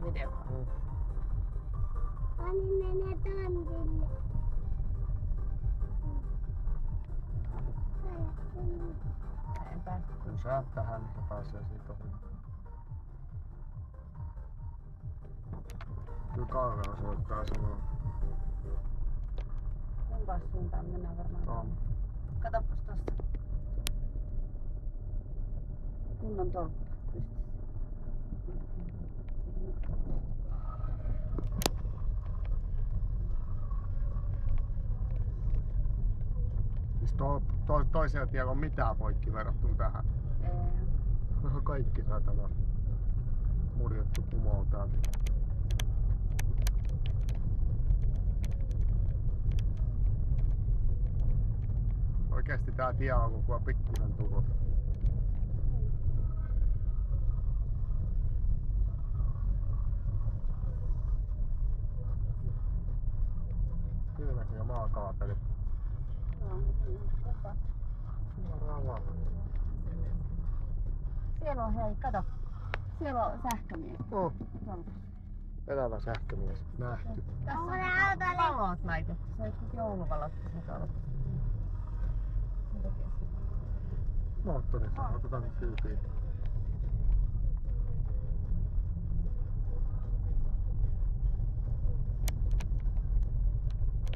video. Pani menee tontille. En päästä. Kun sä tähän, niin se pääsee siitä ohi. Kyllä Karra soittaa samoin. Kumpaan suuntaan mennään varmaan? On. Katsopas tosta. Kunnon tolppa pystyssä. Siis toisella tiellä on mitään poikki verrattuna tähän. Kaikki saatana murjottu kumoo täältä. Oikeesti tää tie on koko pikkuinen Turku. Kylläkin ja maakaapeli. Siellä on, hei, kato. Siellä on sähkömies. Oh. Elävä sähkömies. Nähty. Tässä on valot laitettu. Se on jotkut jouluvalot tässä tolpassa. Moottorissa. Otetaan nyt kyytiin.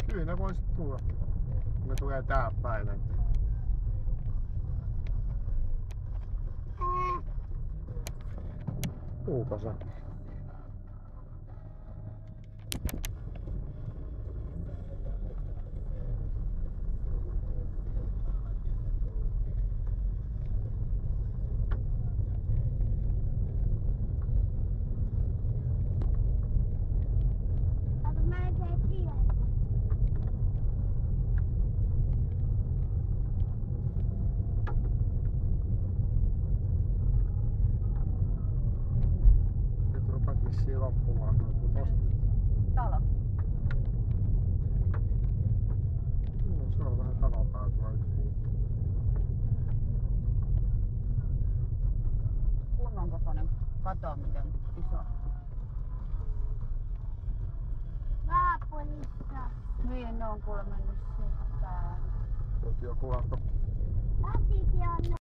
Kyllä ne voisi tulla. Ne tulee tää päivän. Puukasa. Vissiin loppumaan tosta. Talo. No, se on vähän talopäätyä yksi. Kunnon kokoinen kato, miten iso. Naapurissa. Niin, ne on kuule mennyt siihen päälle. Joku auto. Lasikin on